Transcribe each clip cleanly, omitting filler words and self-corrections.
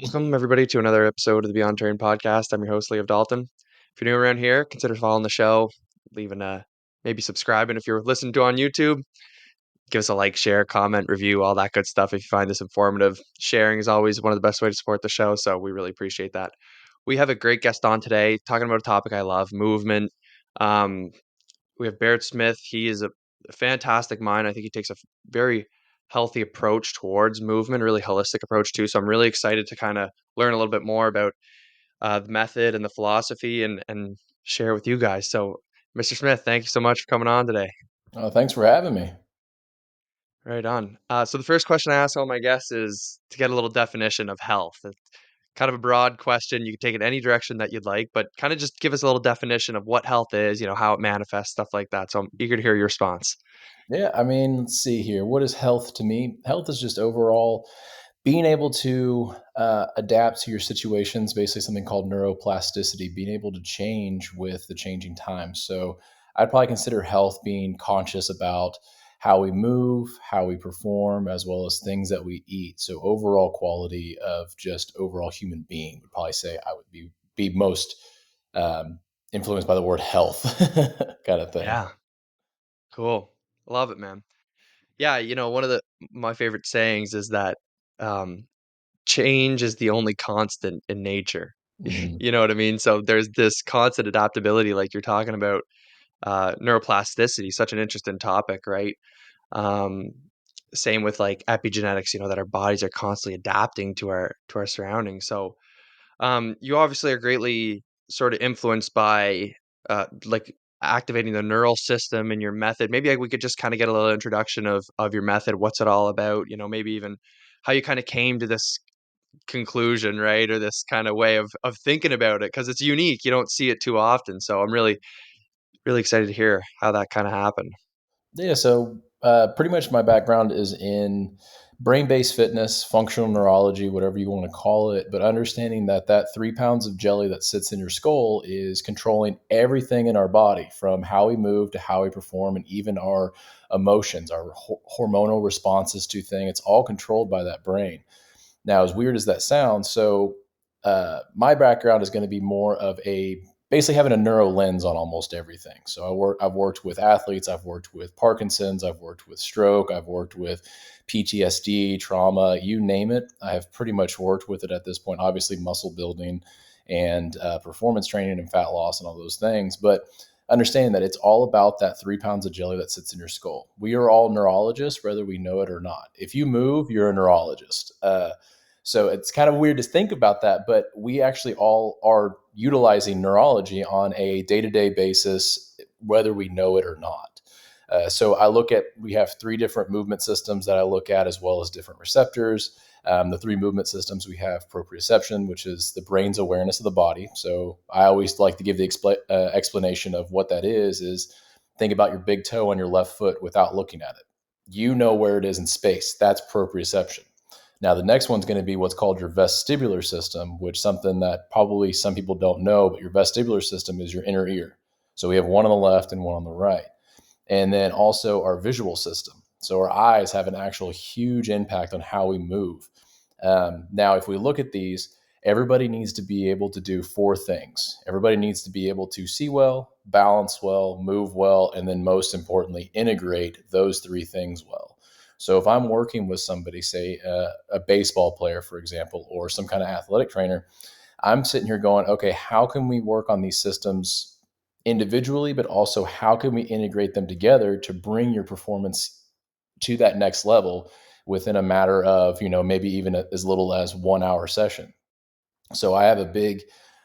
Welcome, everybody, to another episode of the Beyond Train podcast. I'm your host, Lee of Dalton. If you're new around here, consider following the show, leaving maybe subscribing if you're listening to on YouTube. Give us a like, share, comment, review, all that good stuff if you find this informative. Sharing is always one of the best ways to support the show, so we really appreciate that. We have a great guest on today talking about a topic I love, movement. Um, we have Barrett Smith. He is a fantastic mind. I think he takes a very healthy approach towards movement, really holistic approach too. So I'm really excited to kind of learn a little bit more about the method and the philosophy and share with you guys. So, Mr. Smith, thank you so much for coming on today. Thanks for having me. Right on. So the first question I ask all my guests is to get a little definition of health. It's kind of a broad question. You can take it any direction that you'd like, but kind of just give us a little definition of what health is, how it manifests, stuff like that. So I'm eager to hear your response. Yeah, let's see here. What is health to me? Health is just overall being able to adapt to your situations, basically something called neuroplasticity, being able to change with the changing times. So I'd probably consider health being conscious about how we move, how we perform, as well as things that we eat. So overall quality of just overall human being would probably say I would be most influenced by the word health kind of thing. Yeah, cool. Love it, man. Yeah, one of the my favorite sayings is that um, change is the only constant in nature. Mhm. You know what I mean? So there's this constant adaptability, like you're talking about neuroplasticity, such an interesting topic, right? Um, Same with like epigenetics, that our bodies are constantly adapting to our surroundings. So you obviously are greatly sort of influenced by like activating the neural system in your method. Maybe we could just kind of get a little introduction of your method. What's it all about? Maybe even how you kind of came to this conclusion, right? Or this kind of way of thinking about it because it's unique. You don't see it too often. So I'm really really excited to hear how that kind of happened. Yeah, so pretty much my background is in brain-based fitness, functional neurology, whatever you want to call it. But understanding that 3 pounds of jelly that sits in your skull is controlling everything in our body, from how we move to how we perform, and even our emotions, our hormonal responses to things. It's all controlled by that brain. Now, as weird as that sounds, my background is going to be more of a basically having a neuro lens on almost everything. So I've worked with athletes, I've worked with Parkinson's, I've worked with stroke, I've worked with PTSD, trauma, you name it. I have pretty much worked with it at this point. Obviously, muscle building and performance training and fat loss and all those things, but understanding that it's all about that 3 pounds of jelly that sits in your skull. We are all neurologists, whether we know it or not. If you move, you're a neurologist. So it's kind of weird to think about that, but we actually all are utilizing neurology on a day to day basis, whether we know it or not. So we have three different movement systems that I look at, as well as different receptors. The three movement systems we have proprioception, which is the brain's awareness of the body. So I always like to give the explanation of what that is think about your big toe on your left foot without looking at it. You know where it is in space. That's proprioception. Now, the next one's going to be what's called your vestibular system, which something that probably some people don't know, but your vestibular system is your inner ear. So we have one on the left and one on the right. And then also our visual system. So our eyes have an actual huge impact on how we move. Now, if we look at these, everybody needs to be able to do four things. Everybody needs to be able to see well, balance well, move well, and then most importantly, integrate those three things well. So if I'm working with somebody, say a baseball player, for example, or some kind of athletic trainer, I'm sitting here going, okay, how can we work on these systems individually, but also how can we integrate them together to bring your performance to that next level within a matter of, maybe even as little as 1 hour session. So I have a big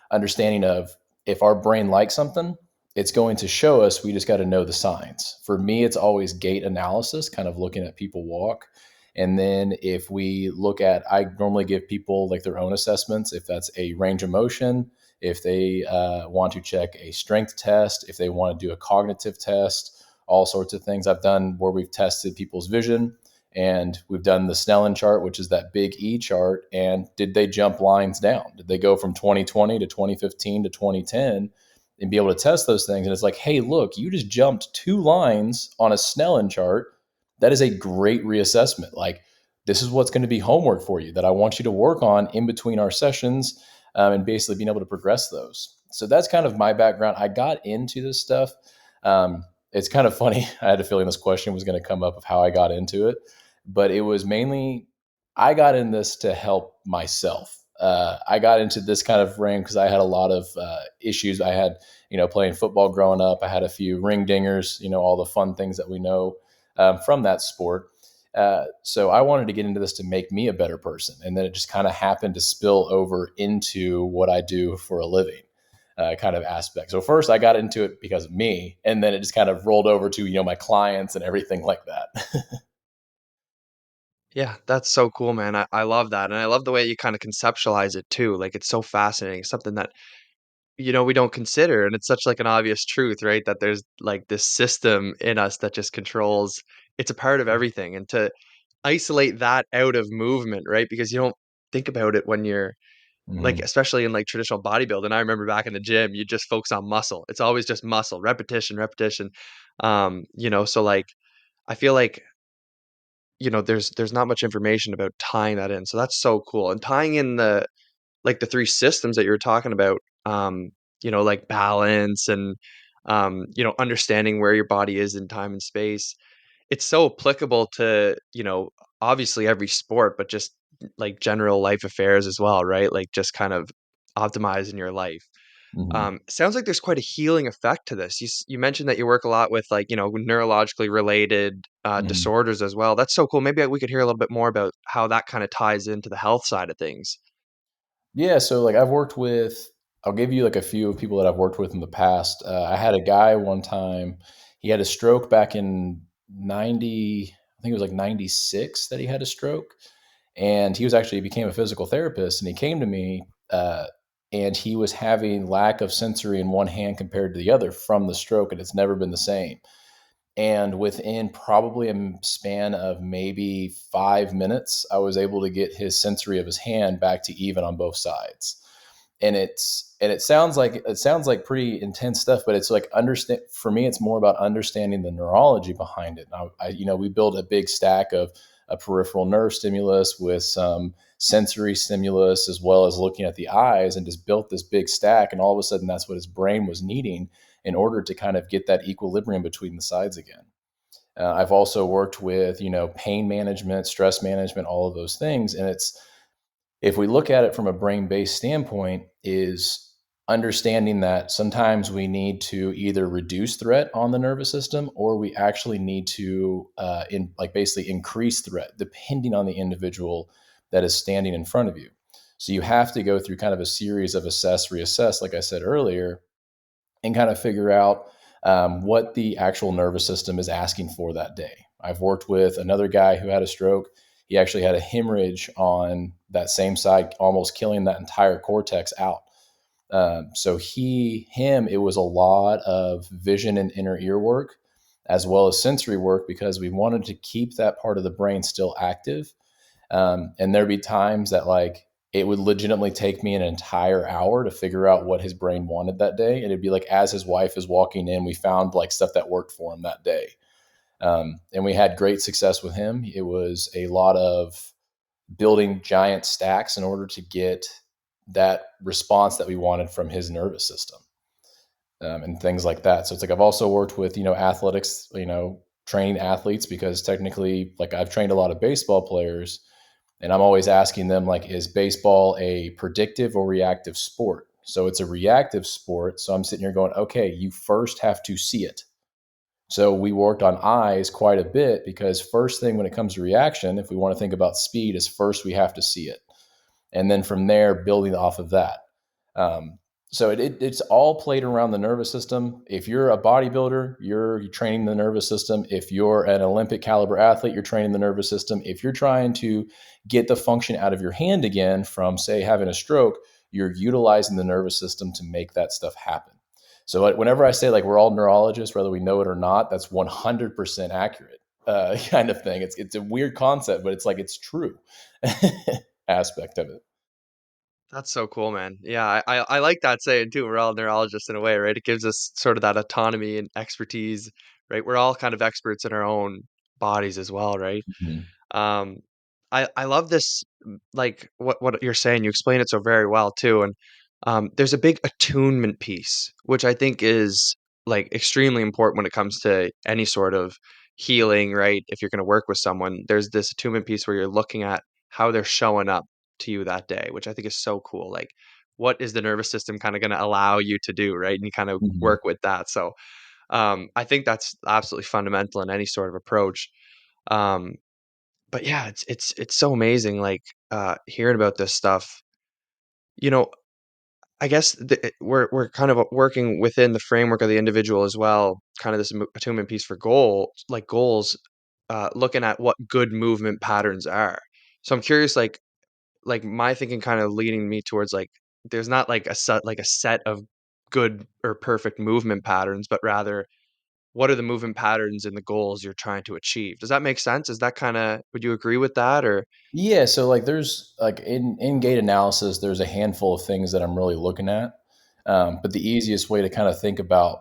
understanding of if our brain likes something, it's going to show us. We just got to know the signs. For me, it's always gait analysis, kind of looking at people walk. And then if we look at, I normally give people like their own assessments, if that's a range of motion, if they want to check a strength test, if they want to do a cognitive test, all sorts of things I've done where we've tested people's vision. And we've done the Snellen chart, which is that big E chart. And did they jump lines down? Did they go from 2020 to 2015 to 2010 and be able to test those things? And it's like, hey, look, you just jumped 2 lines on a Snellen chart. That is a great reassessment. Like this is what's going to be homework for you that I want you to work on in between our sessions, and basically being able to progress those. So that's kind of my background. I got into this stuff. It's kind of funny. I had a feeling this question was going to come up of how I got into it, but it was mainly I got in this to help myself. I got into this kind of ring because I had a lot of issues. I had, playing football growing up. I had a few ring dingers, all the fun things that we know from that sport. So I wanted to get into this to make me a better person. And then it just kind of happened to spill over into what I do for a living. Kind of aspect. So first I got into it because of me, and then it just kind of rolled over to, my clients and everything like that. Yeah, that's so cool, man. I love that. And I love the way you kind of conceptualize it too. Like it's so fascinating. Something that, we don't consider. And it's such like an obvious truth, right? That there's like this system in us that just controls, it's a part of everything. And to isolate that out of movement, right? Because you don't think about it when you're like, Hmm. especially in like traditional bodybuilding. I remember back in the gym, you just focus on muscle. It's always just muscle, repetition, repetition. So like I feel like there's not much information about tying that in. So that's so cool. And tying in the three systems that you were talking about, like balance and understanding where your body is in time and space. It's so applicable to, obviously every sport, but just like general life affairs as well, right? Like just kind of optimizing your life. Hmm. Sounds like there's quite a healing effect to this. You mentioned that you work a lot with like, neurologically related Hmm. disorders as well. That's so cool. Maybe we could hear a little bit more about how that kind of ties into the health side of things. Yeah, so like I've worked with, I'll give you like a few people that I've worked with in the past. I had a guy one time, he had a stroke back in 90, I think it was like 96 that he had a stroke. And he was actually, he became a physical therapist, and he came to me, and he was having lack of sensory in one hand compared to the other from the stroke, and it's never been the same. And within probably a span of maybe 5 minutes, I was able to get his sensory of his hand back to even on both sides. And it sounds like pretty intense stuff, but it's like understand for me, it's more about understanding the neurology behind it. We build a big stack of a peripheral nerve stimulus with some sensory stimulus, as well as looking at the eyes, and just built this big stack. And all of a sudden, that's what his brain was needing in order to kind of get that equilibrium between the sides again. I've also worked with, pain management, stress management, all of those things. And it's, if we look at it from a brain-based standpoint, is understanding that sometimes we need to either reduce threat on the nervous system, or we actually need to basically increase threat depending on the individual that is standing in front of you. So you have to go through kind of a series of assess, reassess, like I said earlier, and kind of figure out what the actual nervous system is asking for that day. I've worked with another guy who had a stroke. He actually had a hemorrhage on that same side, almost killing that entire cortex out. It was a lot of vision and inner ear work, as well as sensory work, because we wanted to keep that part of the brain still active. And there'd be times that like it would legitimately take me an entire hour to figure out what his brain wanted that day. And it'd be like as his wife is walking in, we found like stuff that worked for him that day. And we had great success with him. It was a lot of building giant stacks in order to get that response that we wanted from his nervous system, and things like that. So it's like I've also worked with, athletics, training athletes, because technically, like I've trained a lot of baseball players, and I'm always asking them, like, is baseball a predictive or reactive sport? So it's a reactive sport. So I'm sitting here going, okay, you first have to see it. So we worked on eyes quite a bit, because first thing when it comes to reaction, if we want to think about speed, is first we have to see it. And then from there, building off of that. Um, it's all played around the nervous system. If you're a bodybuilder, you're training the nervous system. If you're an Olympic caliber athlete, you're training the nervous system. If you're trying to get the function out of your hand again from, say, having a stroke, you're utilizing the nervous system to make that stuff happen. So like, whenever I say like we're all neurologists, whether we know it or not, that's 100% accurate, kind of thing. It's a weird concept, but it's like it's true aspect of it. That's so cool, man. Yeah, I like that saying too. We're all neurologists in a way, right? It gives us sort of that autonomy and expertise, right? We're all kind of experts in our own bodies as well, right? Mhm. Um, I love this, like what you're saying. You explain it so very well too, and there's a big attunement piece, which I think is like extremely important when it comes to any sort of healing, right? If you're going to work with someone, there's this attunement piece where you're looking at how they're showing up to you that day, which I think is so cool. Like, what is the nervous system kind of going to allow you to do, right? And you kind of Mhm. work with that. So, I think that's absolutely fundamental in any sort of approach. Um, but yeah, it's so amazing, like, hearing about this stuff. You know, I guess we're kind of working within the framework of the individual as well, kind of this attunement piece for goals, looking at what good movement patterns are. So I'm curious, like my thinking kind of leading me towards like there's not like a set of good or perfect movement patterns, but rather what are the movement patterns and the goals you're trying to achieve? Does that make sense? Is that kind of would you agree with that or Yeah, so like there's like in gait analysis, there's a handful of things that I'm really looking at. But the easiest way to kind of think about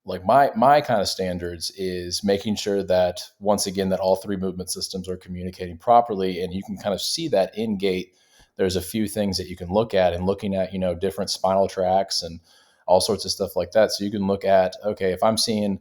like my kind of standards is making sure that once again that all three movement systems are communicating properly, and you can kind of see that in gait. There's a few things that you can look at, and looking at different spinal tracts and all sorts of stuff like that. So you can look at, okay, if I'm seeing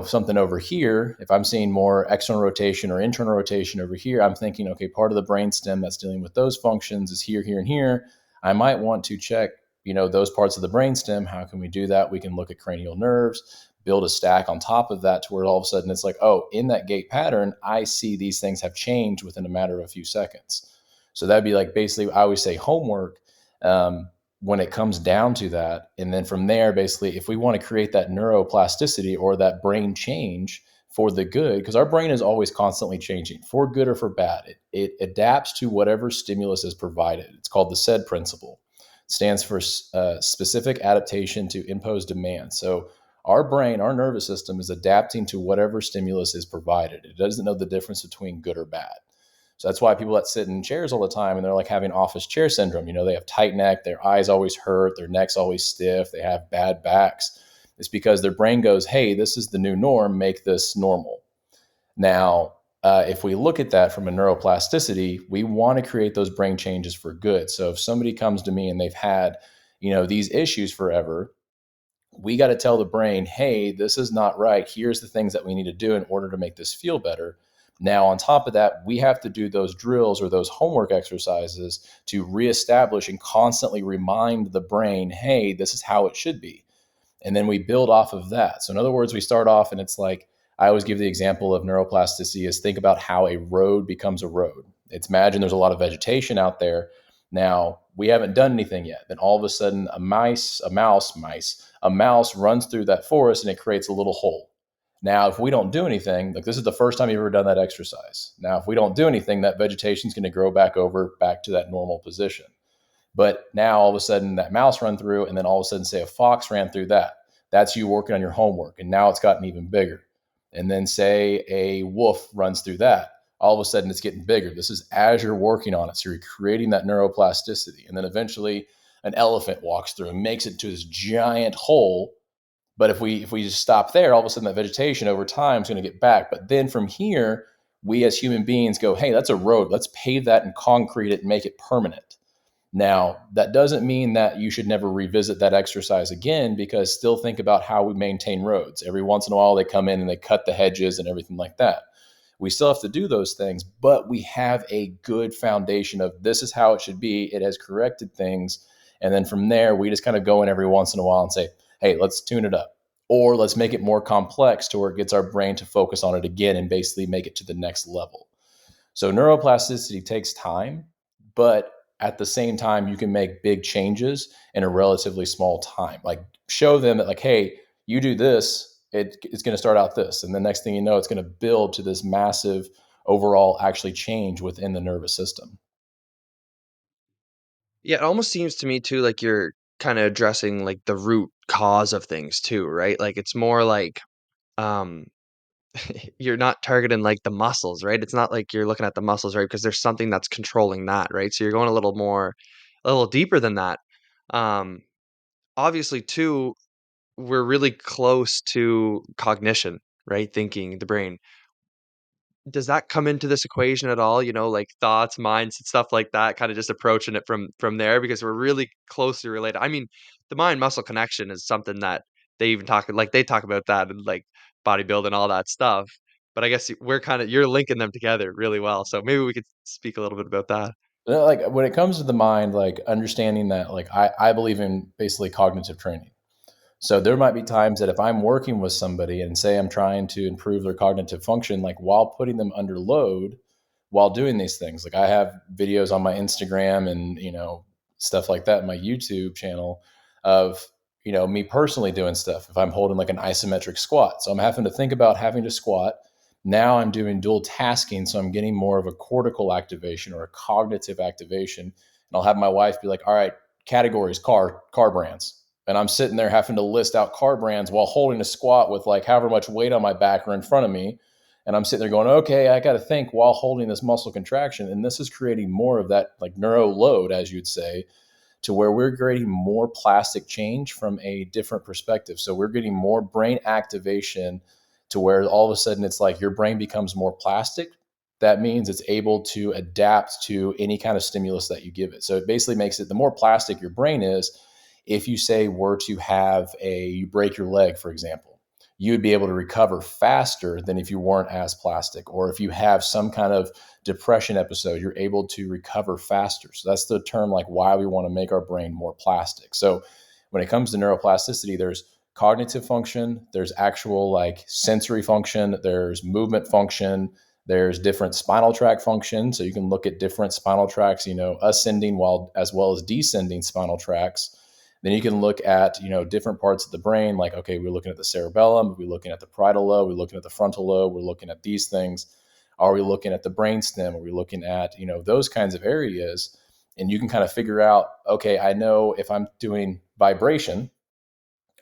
something over here, if I'm seeing more external rotation or internal rotation over here, I'm thinking, okay, part of the brainstem that's dealing with those functions is here, here, and here. I might want to check, those parts of the brainstem. How can we do that? We can look at cranial nerves, build a stack on top of that to where all of a sudden it's like, oh, in that gait pattern, I see these things have changed within a matter of a few seconds. So that'd be like basically, I always say homework. Um, when it comes down to that. And then from there, basically, if we want to create that neuroplasticity or that brain change for the good, because our brain is always constantly changing for good or for bad, it adapts to whatever stimulus is provided. It's called the SAID principle. It stands for specific adaptation to imposed demand. So our brain, our nervous system is adapting to whatever stimulus is provided. It doesn't know the difference between good or bad. So that's why people that sit in chairs all the time and they're like having office chair syndrome, they have tight neck, their eyes always hurt, their neck's always stiff, they have bad backs. It's because their brain goes, hey, this is the new norm, make this normal. Now, if we look at that from a neuroplasticity, we want to create those brain changes for good. So if somebody comes to me and they've had, these issues forever, we got to tell the brain, hey, this is not right. Here's the things that we need to do in order to make this feel better. Now, on top of that, we have to do those drills or those homework exercises to reestablish and constantly remind the brain, hey, this is how it should be. And then we build off of that. So, in other words, we start off and it's like, I always give the example of neuroplasticity is think about how a road becomes a road. It's imagine there's a lot of vegetation out there. Now, we haven't done anything yet. Then all of a sudden, a mouse runs through that forest and it creates a little hole. Now, if we don't do anything, like this is the first time you've ever done that exercise. Now, if we don't do anything, that vegetation is going to grow back to that normal position. But now all of a sudden that mouse run through, and then all of a sudden, say a fox ran through that. That's you working on your homework, and now it's gotten even bigger. And then say a wolf runs through that. All of a sudden it's getting bigger. This is as you're working on it. So you're creating that neuroplasticity. And then eventually an elephant walks through and makes it to this giant hole. But if we just stop there, all of a sudden that vegetation over time is going to get back. But then from here, we as human beings go, hey, that's a road. Let's pave that and concrete it and make it permanent. Now, that doesn't mean that you should never revisit that exercise again, because still think about how we maintain roads. Every once in a while, they come in and they cut the hedges and everything like that. We still have to do those things, but we have a good foundation of this is how it should be. It has corrected things. And then from there, we just kind of go in every once in a while and say, hey, let's tune it up. Or let's make it more complex to where it gets our brain to focus on it again and basically make it to the next level. So neuroplasticity takes time, but at the same time, you can make big changes in a relatively small time. Like show them that, like, hey, you do this, it's going to start out this, and the next thing you know, it's going to build to this massive overall actually change within the nervous system. Yeah, it almost seems to me too like you're kinda addressing, like, the root cause of things too, right? Like, it's more like, um, you're not targeting, like, the muscles, right? It's not like you're looking at the muscles, right? Because there's something that's controlling that, right? So you're going a little deeper than that. Um, Obviously too, we're really close to cognition, right? Thinking, the brain. does that come into this equation at all? You know, like thoughts, minds, and stuff like that, kind of just approaching it from there because we're really closely related. I mean, the mind muscle connection is something that they even they talk about that and like bodybuilding, all that stuff. But I guess we're kind of you're linking them together really well. So maybe we could speak a little bit about that. Like when it comes to the mind, like understanding that, like I believe in basically cognitive training. So there might be times that if I'm working with somebody and say I'm trying to improve their cognitive function, like while putting them under load, while doing these things, like I have videos on my Instagram and, stuff like that, in my YouTube channel of, me personally doing stuff. If I'm holding like an isometric squat, so I'm having to think about having to squat. Now I'm doing dual tasking. So I'm getting more of a cortical activation or a cognitive activation. And I'll have my wife be like, all right, categories, car brands, and I'm sitting there having to list out car brands while holding a squat with like however much weight on my back or in front of me. And I'm sitting there going, okay, I got to think while holding this muscle contraction. And this is creating more of that like neuro load, as you'd say, to where we're creating more plastic change from a different perspective. So we're getting more brain activation to where all of a sudden it's like your brain becomes more plastic. That means it's able to adapt to any kind of stimulus that you give it. So it basically makes it, the more plastic your brain is, if you say were to have you break your leg, for example, you would be able to recover faster than if you weren't as plastic. Or if you have some kind of depression episode, you're able to recover faster. So that's the term, like why we want to make our brain more plastic. So when it comes to neuroplasticity, there's cognitive function, there's actual like sensory function, there's movement function, there's different spinal tract function. So you can look at different spinal tracts, ascending while as well as descending spinal tracts. Then you can look at, different parts of the brain, like, okay, we're looking at the cerebellum, we're looking at the parietal lobe, we're looking at the frontal lobe, we're looking at these things. Are we looking at the brainstem? Are we looking at, those kinds of areas? And you can kind of figure out, okay, I know if I'm doing vibration,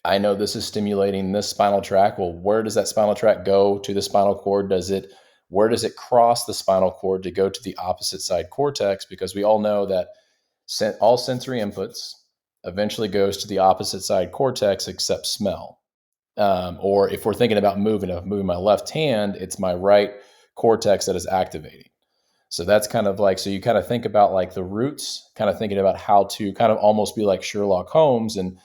I know this is stimulating this spinal tract. Well, where does that spinal tract go to the spinal cord? Where does it cross the spinal cord to go to the opposite side cortex? Because we all know that all sensory inputs eventually goes to the opposite side cortex except smell. Or if we're thinking about moving, if I'm moving my left hand, it's my right cortex that is activating. So that's kind of like, so you kind of think about like the roots, kind of thinking about how to kind of almost be like Sherlock Holmes and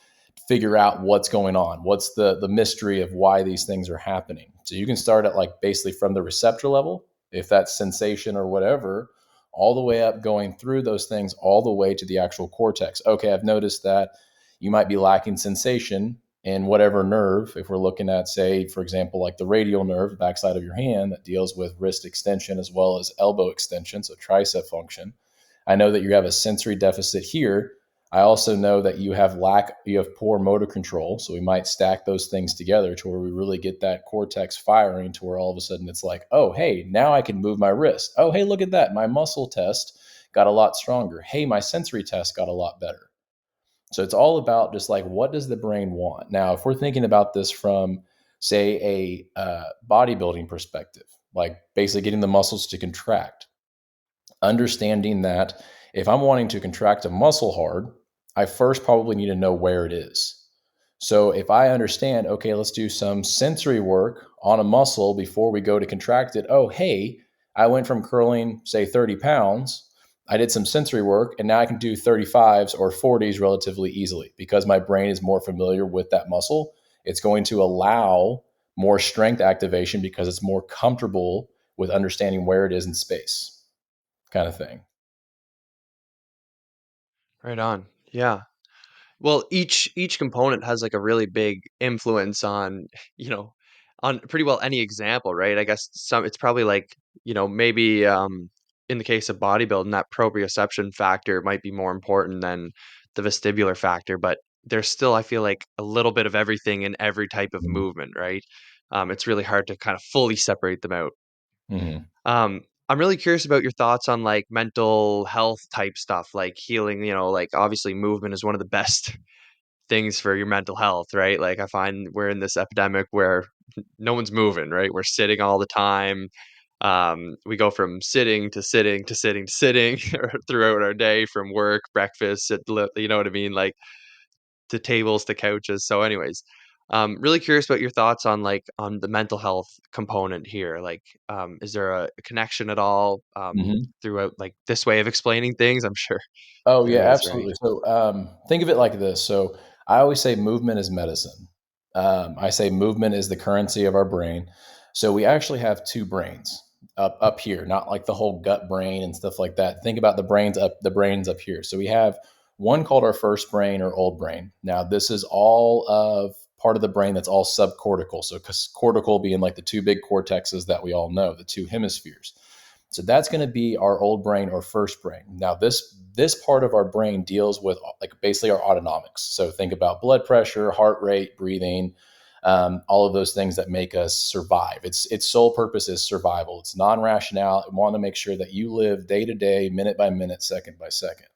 figure out what's going on. What's the mystery of why these things are happening. So you can start at like basically from the receptor level, if that's sensation or whatever, all the way up going through those things, all the way to the actual cortex. Okay, I've noticed that you might be lacking sensation in whatever nerve. If we're looking at, say, for example, like the radial nerve, backside of your hand, that deals with wrist extension as well as elbow extension, so tricep function. I know that you have a sensory deficit here. I also know that you have poor motor control. So we might stack those things together to where we really get that cortex firing to where all of a sudden it's like, oh, hey, now I can move my wrist. Oh, hey, look at that. My muscle test got a lot stronger. Hey, my sensory test got a lot better. So it's all about just like, what does the brain want? Now, if we're thinking about this from, say, a bodybuilding perspective, like basically getting the muscles to contract, understanding that if I'm wanting to contract a muscle hard, I first probably need to know where it is. So if I understand, okay, let's do some sensory work on a muscle before we go to contract it. Oh, hey, I went from curling, say, 30 pounds. I did some sensory work, and now I can do 35s or 40s relatively easily because my brain is more familiar with that muscle. It's going to allow more strength activation because it's more comfortable with understanding where it is in space, kind of thing. Right on. Yeah. Well, each component has like a really big influence on, you know, on pretty well any example, right? I guess some it's probably like, maybe in the case of bodybuilding, that proprioception factor might be more important than the vestibular factor, but there's still, I feel like, a little bit of everything in every type of Mhm. movement, right? It's really hard to kind of fully separate them out. Mhm. I'm really curious about your thoughts on like mental health type stuff, like healing, like obviously movement is one of the best things for your mental health, right? Like I find we're in this epidemic where no one's moving, right? We're sitting all the time. We go from sitting to sitting to sitting to sitting throughout our day, from work, breakfast, you know what I mean, like to tables to couches. So, anyways, Really curious about your thoughts on on the mental health component here. Is there a connection at all throughout like this way of explaining things? I'm sure Oh yeah, there is, right? absolutely. So think of it like this. So I always say movement is medicine. I say movement is the currency of our brain. So we actually have two brains up here, not like the whole gut brain and stuff like that. Think about the brains up here. So we have one called our first brain or old brain. Now this is all of part of the brain that's all subcortical. So cortical being like the two big cortexes that we all know, the two hemispheres. So that's going to be our old brain or first brain. Now this part of our brain deals with like basically our autonomics. So think about blood pressure, heart rate, breathing, all of those things that make us survive. Its sole purpose is survival. It's non-rational. It want to make sure that you live day to day, minute by minute, second by second.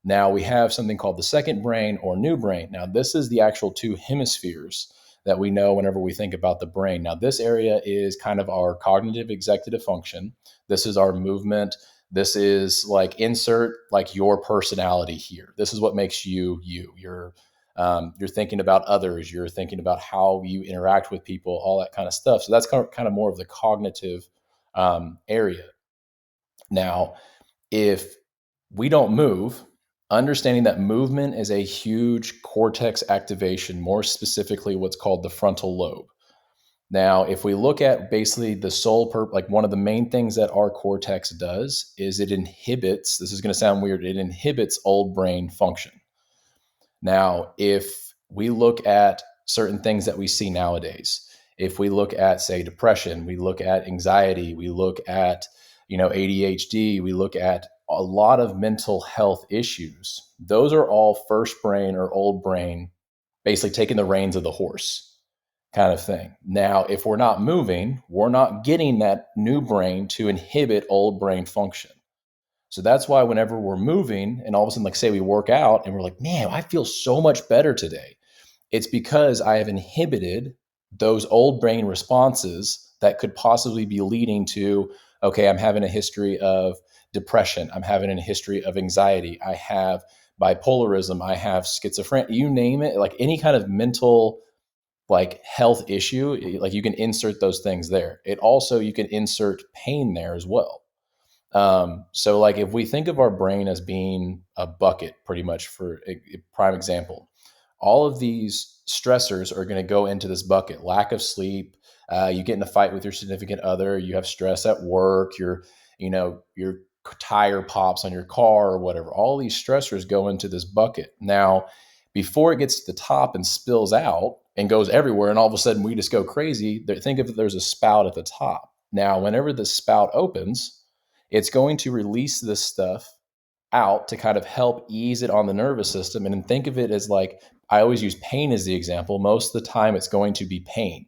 Now we have something called the second brain or new brain. Now, this is the actual two hemispheres that we know whenever we think about the brain. Now, this area is kind of our cognitive executive function. This is our movement. This is like insert like your personality here. This is what makes you you. You're thinking about others. You're thinking about how you interact with people, all that kind of stuff. So that's kind of more of the cognitive area. Now, if we don't move, understanding that movement is a huge cortex activation, more specifically, what's called the frontal lobe. Now, if we look at basically the sole purpose, like one of the main things that our cortex does is it inhibits, this is going to sound weird, it inhibits old brain function. Now, if we look at certain things that we see nowadays, if we look at, say, depression, we look at anxiety, we look at, ADHD, we look at a lot of mental health issues, those are all first brain or old brain, basically taking the reins of the horse kind of thing. Now, if we're not moving, we're not getting that new brain to inhibit old brain function. So that's why whenever we're moving and all of a sudden, like say we work out and we're like, man, I feel so much better today. It's because I have inhibited those old brain responses that could possibly be leading to, okay, I'm having a history of depression. I'm having a history of anxiety. I have bipolarism. I have schizophrenia, you name it, like any kind of mental like health issue, like you can insert those things there. It also, you can insert pain there as well. So like if we think of our brain as being a bucket, pretty much for a prime example, all of these stressors are going to go into this bucket. Lack of sleep, you get in a fight with your significant other, you have stress at work, your tire pops on your car or whatever. All these stressors go into this bucket. Now, before it gets to the top and spills out and goes everywhere, and all of a sudden we just go crazy, think of it, there's a spout at the top. Now, whenever the spout opens, it's going to release this stuff out to kind of help ease it on the nervous system. And then think of it as like, I always use pain as the example. Most of the time, it's going to be pain.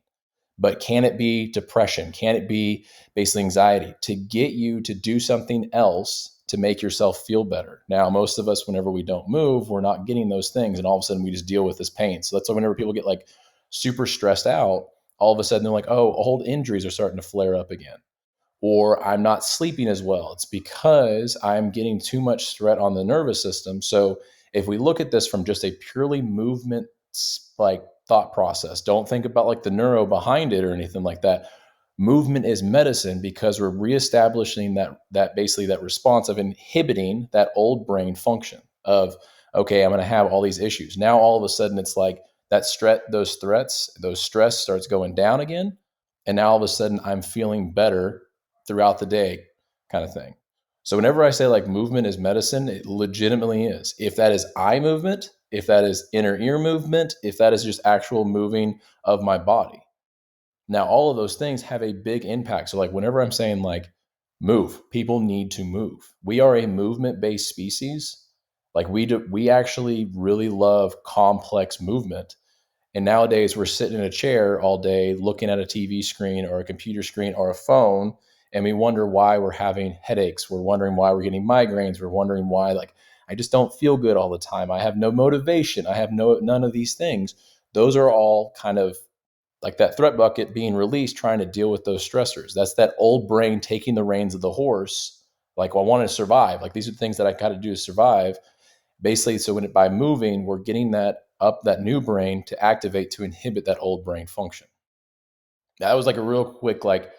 But can it be depression? Can it be basically anxiety to get you to do something else to make yourself feel better? Now, most of us, whenever we don't move, we're not getting those things. And all of a sudden, we just deal with this pain. So that's why whenever people get like super stressed out, all of a sudden they're like, oh, old injuries are starting to flare up again, or I'm not sleeping as well. It's because I'm getting too much threat on the nervous system. So if we look at this from just a purely movement like thought process, don't think about like the neuro behind it or anything like that. Movement is medicine because we're reestablishing that basically that response of inhibiting that old brain function of, okay, I'm going to have all these issues. Now all of a sudden it's like that those stress starts going down again. And now all of a sudden I'm feeling better throughout the day kind of thing. So whenever I say like movement is medicine, it legitimately is. If that is eye movement, if that is inner ear movement, if that is just actual moving of my body. Now, all of those things have a big impact. So like whenever I'm saying like move, people need to move. We are a movement-based species. Like we actually really love complex movement. And nowadays we're sitting in a chair all day looking at a TV screen or a computer screen or a phone, and we wonder why we're having headaches. We're wondering why we're getting migraines. We're wondering why like I just don't feel good all the time. I have no motivation. I have none of these things. Those are all kind of like that threat bucket being released, trying to deal with those stressors. That's that old brain taking the reins of the horse. Like, well, I want to survive. Like these are the things that I got to do to survive. Basically, so by moving, we're getting that up that new brain to activate to inhibit that old brain function. That was like a real quick, like,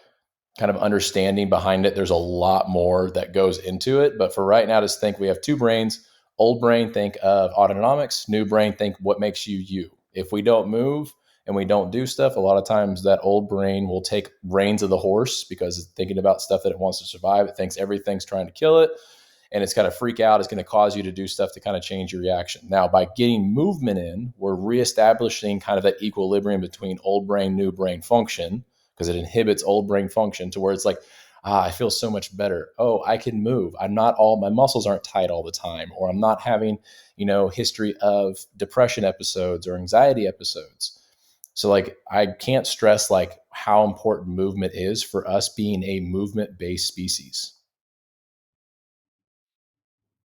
kind of understanding behind it. There's a lot more that goes into it. But for right now, just think we have two brains. Old brain, think of autonomics. New brain, think what makes you you. If we don't move and we don't do stuff, a lot of times that old brain will take reins of the horse because it's thinking about stuff that it wants to survive. It thinks everything's trying to kill it, and it's going to freak out. It's going to cause you to do stuff to kind of change your reaction. Now, by getting movement in, we're reestablishing kind of that equilibrium between old brain, new brain function, because it inhibits old brain function to where it's like, I feel so much better. Oh, I can move. I'm not all, my muscles aren't tight all the time, or I'm not having, history of depression episodes or anxiety episodes. So like, I can't stress like how important movement is for us being a movement-based species.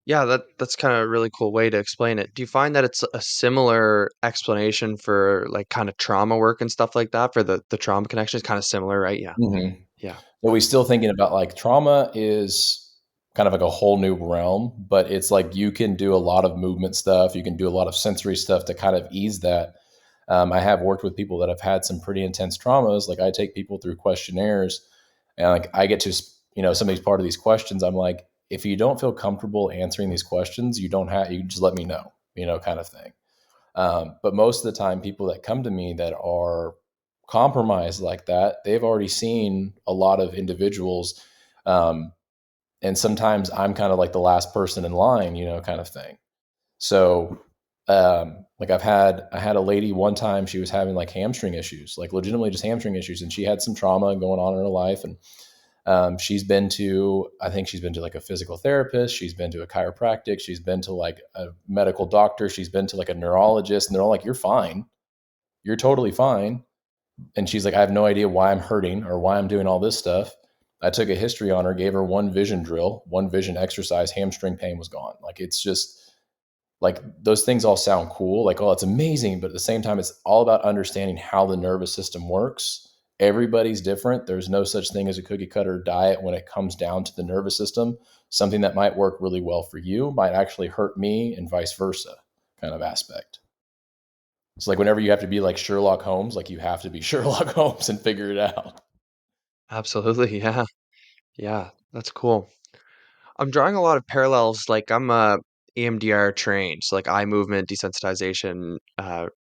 Yeah, that's kind of a really cool way to explain it. Do you find that it's a similar explanation for like kind of trauma work and stuff like that for the trauma connection is kind of similar, right? Yeah. Mm-hmm. Yeah. So we still thinking about like trauma is kind of like a whole new realm, but it's like you can do a lot of movement stuff. You can do a lot of sensory stuff to kind of ease that. I have worked with people that have had some pretty intense traumas. Like I take people through questionnaires, and like I get to, somebody's part of these questions. I'm like, if you don't feel comfortable answering these questions, you just let me know, kind of thing. But most of the time, people that come to me that are compromised like that, they've already seen a lot of individuals. Um, and sometimes I'm kind of like the last person in line, kind of thing. So, like I had a lady one time, she was having like hamstring issues, like legitimately just hamstring issues. And she had some trauma going on in her life. And I think she's been to like a physical therapist. She's been to a chiropractic. She's been to like a medical doctor. She's been to like a neurologist, and they're all like, "You're fine. You're totally fine." And she's like, "I have no idea why I'm hurting or why I'm doing all this stuff." I took a history on her, gave her one vision drill, one vision exercise, hamstring pain was gone. Like it's just like those things all sound cool, like, oh, it's amazing. But at the same time, it's all about understanding how the nervous system works. Everybody's different. There's no such thing as a cookie cutter diet when it comes down to the nervous system. Something that might work really well for you might actually hurt me, and vice versa, kind of aspect. It's like whenever you have to be like Sherlock Holmes, like you have to be Sherlock Holmes and figure it out. Absolutely. Yeah. Yeah. That's cool. I'm drawing a lot of parallels. Like I'm EMDR trained, so like eye movement desensitization,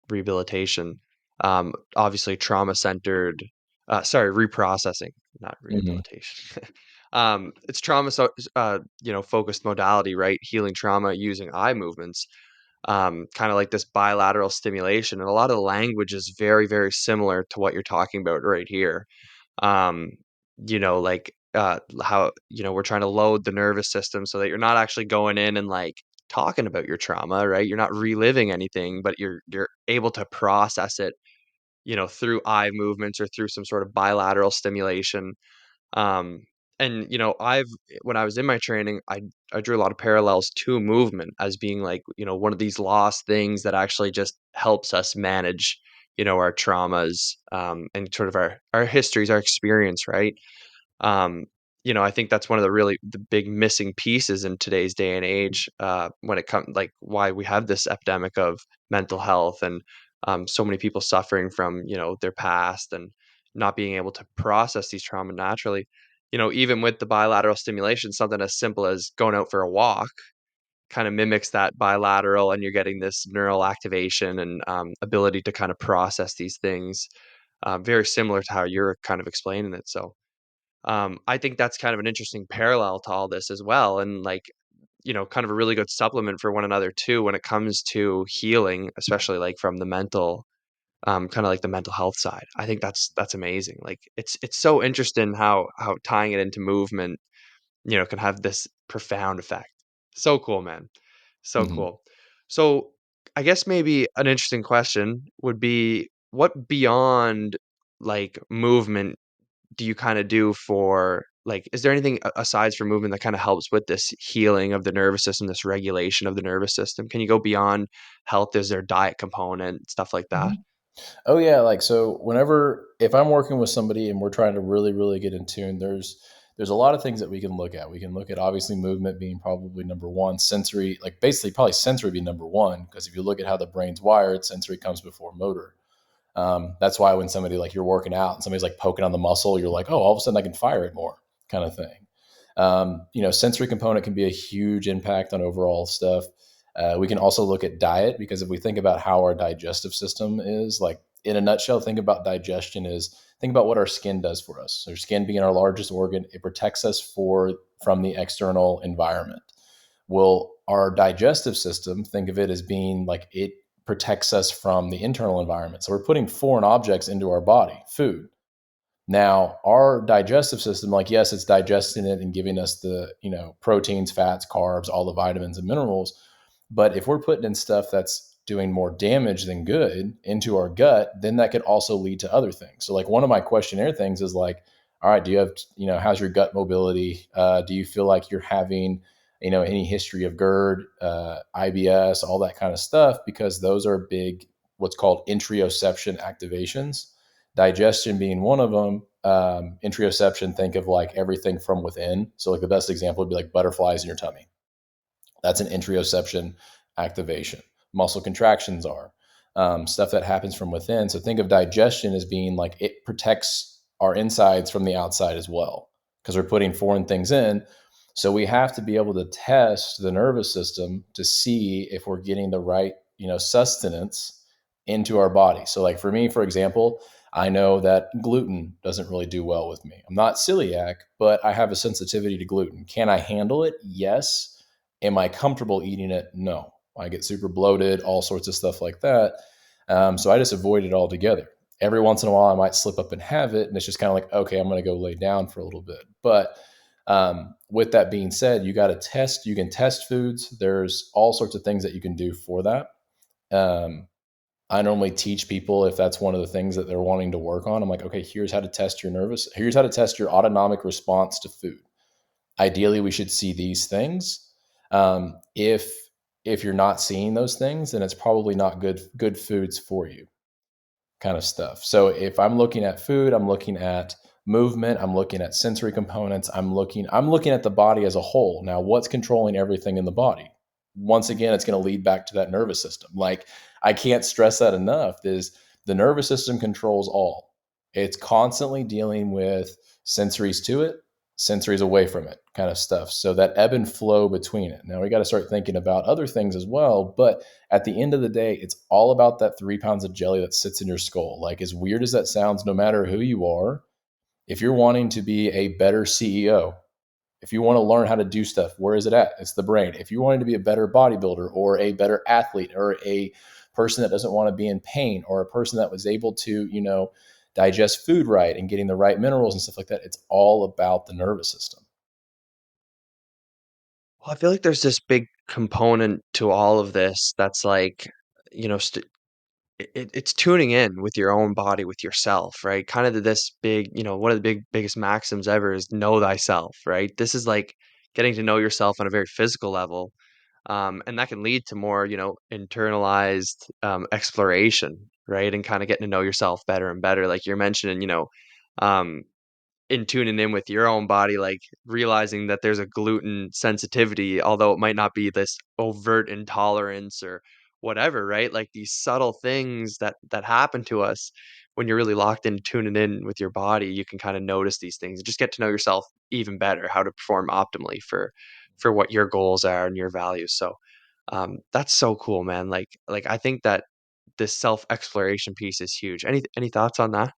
rehabilitation. Obviously trauma centered. Sorry, reprocessing, not Hmm. rehabilitation. It's trauma, so focused modality, right? Healing trauma using eye movements. Kind of like this bilateral stimulation, and a lot of the language is very, very similar to what you're talking about right here. um like how we're trying to load the nervous system so that you're not actually going in and like talking about your trauma, right? You're not reliving anything, but you're able to process it, through eye movements or through some sort of bilateral stimulation. um and I've when I was in my training, I drew a lot of parallels to movement as being like, one of these lost things that actually just helps us manage, our traumas, and sort of our histories, our experience, right? um, I think that's one of the big missing pieces in today's day and age, when it comes like why we have this epidemic of mental health, and so many people suffering from, their past, and not being able to process these trauma naturally. Even with the bilateral stimulation, something as simple as going out for a walk kind of mimics that bilateral, and you're getting this neural activation and ability to kind of process these things, very similar to how you're kind of explaining it. So I think that's kind of an interesting parallel to all this as well, and like, kind of a really good supplement for one another too when it comes to healing, especially like from the mental, kind of like the mental health side. I think that's amazing. Like it's so interesting how tying it into movement, can have this profound effect. So cool, man. So Hmm. cool. So I guess maybe an interesting question would be, what beyond like movement do you kinda do for like, is there anything asides from movement that kinda helps with this healing of the nervous system, this regulation of the nervous system? Can you go beyond health? Is there a diet component, stuff like that? Oh yeah, like so whenever if I'm working with somebody and we're trying to really really get in tune, there's a lot of things that we can look at. We can look at obviously movement being probably number one, sensory, like basically probably sensory being number one, because if you look at how the brain's wired, sensory comes before motor. That's why when somebody like you're working out and somebody's like poking on the muscle, you're like, oh, all of a sudden I can fire it more, kind of thing. Sensory component can be a huge impact on overall stuff. We can also look at diet, because if we think about how our digestive system is, like in a nutshell, think about digestion is think about what our skin does for us. Our skin being our largest organ, it protects us from the external environment. Well, our digestive system, think of it as being like it protects us from the internal environment. So we're putting foreign objects into our body, food. Now, our digestive system, like, yes, it's digesting it and giving us the, proteins, fats, carbs, all the vitamins and minerals. But if we're putting in stuff that's doing more damage than good into our gut, then that could also lead to other things. So, like, one of my questionnaire things is like, all right, do you have, how's your gut mobility? Do you feel like you're having, any history of GERD, IBS, all that kind of stuff? Because those are big, what's called interoception activations, digestion being one of them. Interoception, think of like everything from within. So like the best example would be like butterflies in your tummy. That's an interoception activation. Muscle contractions are stuff that happens from within. So think of digestion as being like it protects our insides from the outside as well, because we're putting foreign things in. So we have to be able to test the nervous system to see if we're getting the right, sustenance into our body. So like for me, for example, I know that gluten doesn't really do well with me. I'm not celiac, but I have a sensitivity to gluten. Can I handle it? Yes. Am I comfortable eating it? No. I get super bloated, all sorts of stuff like that. So I just avoid it altogether. Every once in a while, I might slip up and have it. And it's just kind of like, okay, I'm going to go lay down for a little bit. But with that being said, you got to test. You can test foods. There's all sorts of things that you can do for that. I normally teach people, if that's one of the things that they're wanting to work on, I'm like, okay, here's how to test here's how to test your autonomic response to food. Ideally, we should see these things. If you're not seeing those things, then it's probably not good foods for you, kind of stuff. So if I'm looking at food, I'm looking at movement, I'm looking at sensory components, I'm looking at the body as a whole. Now, what's controlling everything in the body? Once again, it's going to lead back to that nervous system. Like, I can't stress that enough, is the nervous system controls all. It's constantly dealing with sensories to it, sensories away from it, kind of stuff. So that ebb and flow between it. Now we got to start thinking about other things as well. But at the end of the day, it's all about that 3 pounds of jelly that sits in your skull. Like, as weird as that sounds, no matter who you are, if you're wanting to be a better CEO, if you want to learn how to do stuff, where is it at? It's the brain. If you wanted to be a better bodybuilder or a better athlete or a person that doesn't want to be in pain or a person that was able to, digest food right and getting the right minerals and stuff like that, it's all about the nervous system. Well, I feel like there's this big component to all of this that's like, you know, it's tuning in with your own body, with yourself, right? Kind of this big, one of the biggest maxims ever is know thyself, right? This is like getting to know yourself on a very physical level. And that can lead to more, internalized exploration, right? And kind of getting to know yourself better and better. Like you're mentioning, um, in tuning in with your own body, like realizing that there's a gluten sensitivity, although it might not be this overt intolerance or whatever, right? Like these subtle things that happen to us when you're really locked in tuning in with your body, you can kind of notice these things and just get to know yourself even better, how to perform optimally for what your goals are and your values. So that's so cool, man. Like I think that this self exploration piece is huge. Any thoughts on that?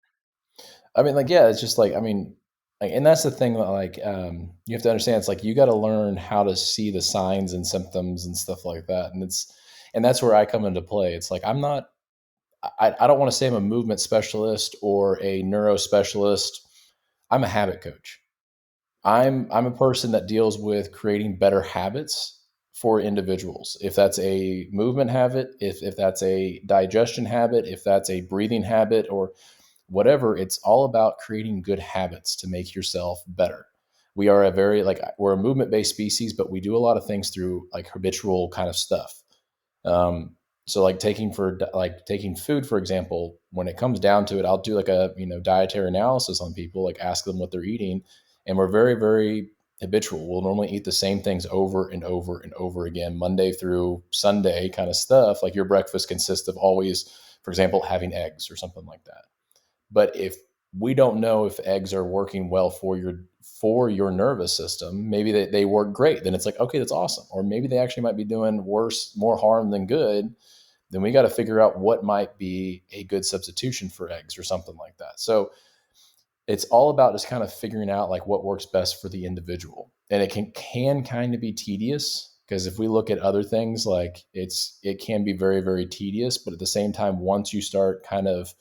I mean, like, yeah, it's just like, I mean, like, and that's the thing that like, you have to understand. It's like, you got to learn how to see the signs and symptoms and stuff like that. And that's where I come into play. It's like, I don't want to say I'm a movement specialist or a neuro specialist. I'm a habit coach. I'm a person that deals with creating better habits for individuals. If that's a movement habit, if that's a digestion habit, if that's a breathing habit or whatever, it's all about creating good habits to make yourself better. We are a very like we're a movement based species, but we do a lot of things through like habitual kind of stuff. Um, so taking food, for example, when it comes down to it, I'll do like a dietary analysis on people, like ask them what they're eating, And we're very, very habitual. We'll normally eat the same things over and over and over again, Monday through Sunday kind of stuff. Like your breakfast consists of always, for example, having eggs or something like that. But if we don't know if eggs are working well for your nervous system, maybe they work great, then it's like, okay, that's awesome. Or maybe they actually might be doing worse, more harm than good. Then we got to figure out what might be a good substitution for eggs or something like that. So it's all about just kind of figuring out like what works best for the individual. And it can kind of be tedious, because if we look at other things, like it can be very, very tedious, but at the same time, once you start kind of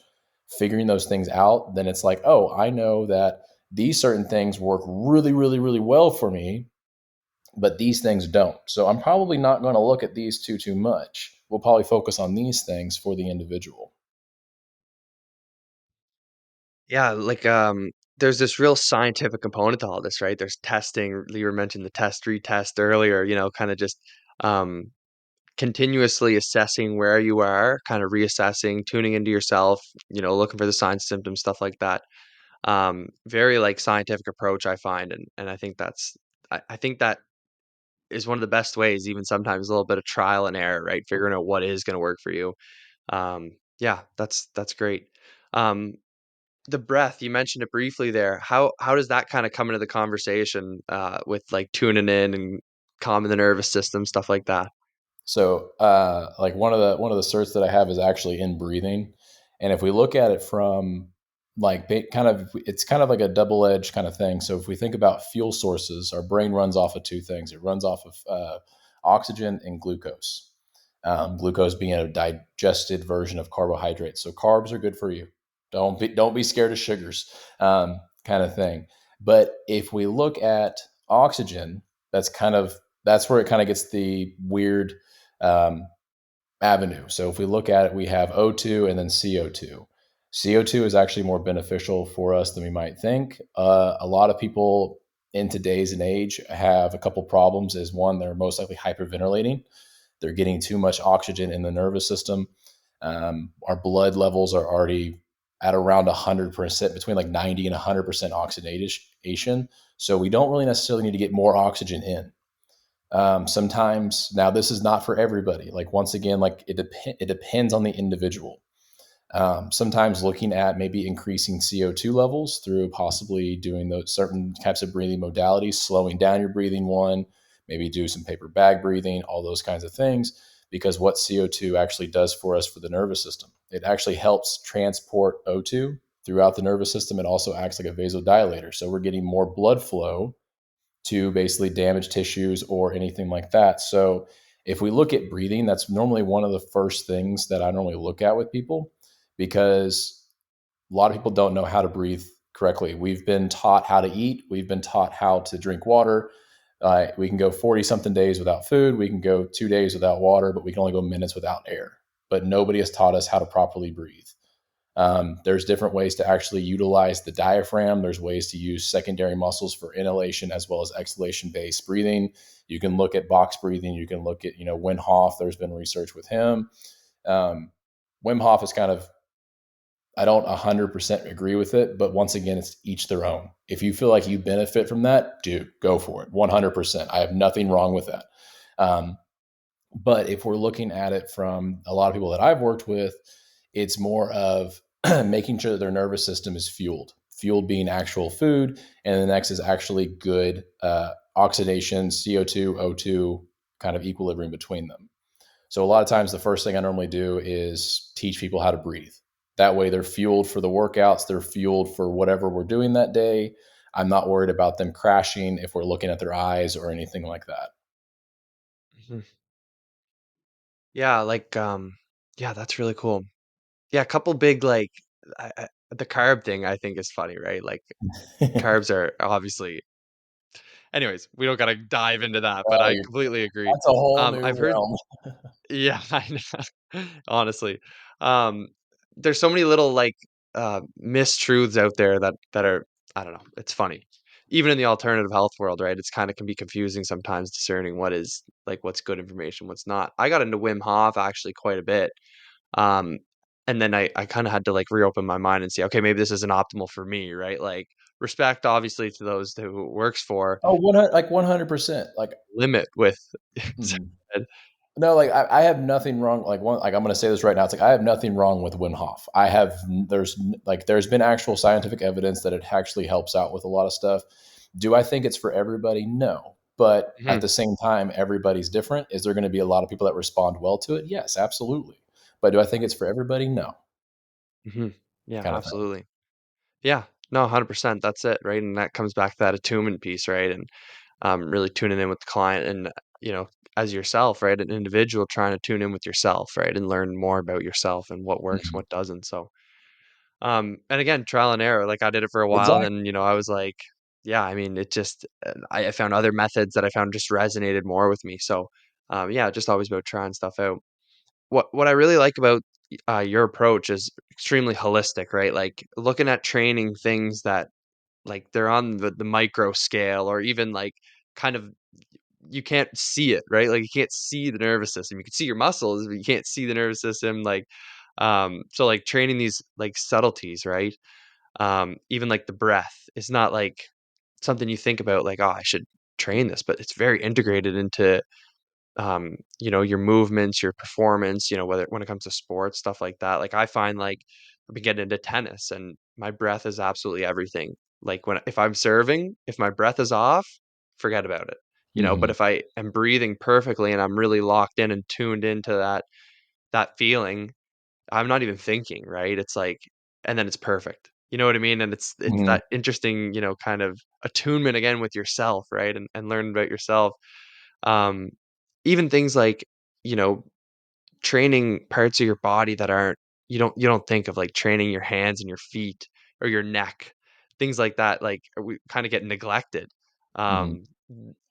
figuring those things out, then it's like, oh, I know that these certain things work really, really, really well for me, but these things don't. So I'm probably not going to look at these too much. We'll probably focus on these things for the individual. Yeah, like, there's this real scientific component to all this, right? There's testing. You were mentioning the test, retest earlier, kind of just um, continuously assessing where you are, kind of reassessing, tuning into yourself, looking for the signs, symptoms, stuff like that. Very like scientific approach, I find, and I think I think that is one of the best ways, even sometimes a little bit of trial and error, right? Figuring out what is going to work for you. Yeah, that's great. Um, the breath, you mentioned it briefly there. How does that kind of come into the conversation with like tuning in and calming the nervous system, stuff like that? So, like one of the certs that I have is actually in breathing, and if we look at it from like kind of, it's kind of like a double edged kind of thing. So, if we think about fuel sources, our brain runs off of two things. It runs off of oxygen and glucose. Glucose being a digested version of carbohydrates. So, carbs are good for you. Don't be scared of sugars, kind of thing. But if we look at oxygen, that's kind of that's where it kind of gets the weird um, avenue. So if we look at it, we have O2 and then CO2. CO2 is actually more beneficial for us than we might think. A lot of people in today's and age have a couple problems. Is one, they're most likely hyperventilating. They're getting too much oxygen in the nervous system. Our blood levels are already at around 100%, between like 90 and 100% oxidation. So we don't really necessarily need to get more oxygen in. Sometimes, now this is not for everybody. Like once again, like it depends on the individual. Sometimes looking at maybe increasing CO2 levels through possibly doing those certain types of breathing modalities, slowing down your breathing, one, maybe do some paper bag breathing, all those kinds of things. Because what CO2 actually does for us for the nervous system, it actually helps transport O2 throughout the nervous system. It also acts like a vasodilator. So we're getting more blood flow to basically damage tissues or anything like that. So if we look at breathing, that's normally one of the first things that I normally look at with people, because a lot of people don't know how to breathe correctly. We've been taught how to eat, we've been taught how to drink water. We can go 40 something days without food, we can go 2 days without water, but we can only go minutes without air. But nobody has taught us how to properly breathe. There's different ways to actually utilize the diaphragm. There's ways to use secondary muscles for inhalation as well as exhalation based breathing. You can look at box breathing. You can look at, Wim Hof. There's been research with him. Um, Wim Hof is kind of, I don't 100% agree with it, but once again, it's each their own. If you feel like you benefit from that, dude, go for it. 100%. I have nothing wrong with that. Um, but if we're looking at it from a lot of people that I've worked with, it's more of making sure that their nervous system is fueled being actual food. And the next is actually good oxidation, CO2, O2, kind of equilibrium between them. So a lot of times the first thing I normally do is teach people how to breathe. That way they're fueled for the workouts, they're fueled for whatever we're doing that day. I'm not worried about them crashing if we're looking at their eyes or anything like that. Mhm. Yeah, like yeah, that's really cool. Yeah, a couple big like the carb thing I think is funny, right? Like carbs are obviously anyways, we don't gotta dive into that, but Oh, I completely agree. that's a whole new I've heard realm. yeah, I know. Honestly. Um, there's so many little like mistruths out there that are I don't know, it's funny. Even in the alternative health world, right? It's kind of can be confusing sometimes discerning what is like what's good information, what's not. I got into Wim Hof actually quite a bit. Um, and then I kind of had to like reopen my mind and see, okay, maybe this isn't optimal for me, right? Like respect obviously to those who it works for. Oh, 100, like 100%. Like, Limit with mhm. No, like I have nothing wrong. Like I'm going to say this right now. It's like I have nothing wrong with Wim Hof. There's been actual scientific evidence that it actually helps out with a lot of stuff. Do I think it's for everybody? No. But at Mhm, the same time, everybody's different. Is there going to be a lot of people that respond well to it? Yes, absolutely. But do I think it's for everybody? No, mhm. Yeah, kind of thing. absolutely. Yeah, no, 100%, that's it, right? And that comes back to that attunement piece, right? And really tuning in with the client and, as yourself, right? An individual trying to tune in with yourself, right? And learn more about yourself and what works, Mhm. what doesn't. So, and again, trial and error. Like I did it for a while, and Exactly. then I was like, yeah, I mean, it just I found other methods that I found just resonated more with me. So, yeah, just always about trying stuff out. What I really like about your approach is extremely holistic, right? Like looking at training things that like they're on the micro scale, or even like kind of you can't see it, right? Like you can't see the nervous system. You can see your muscles, but you can't see the nervous system. Like, so like training these like subtleties, right? Even like the breath, it's not like something you think about like, oh, I should train this, but it's very integrated into your movements, your performance, whether when it comes to sports, stuff like that. Like I find like I've been getting into tennis and my breath is absolutely everything. Like if I'm serving, if my breath is off, forget about it. But Mhm. if I am breathing perfectly and I'm really locked in and tuned into that feeling, I'm not even thinking, right? It's like and then it's perfect. You know what I mean? And it's Mhm. that interesting, kind of attunement again with yourself, right? And learn about yourself. Um, even things like, you know, training parts of your body that aren't you don't think of like training your hands and your feet or your neck, things like that, like we kind of get neglected. Mhm.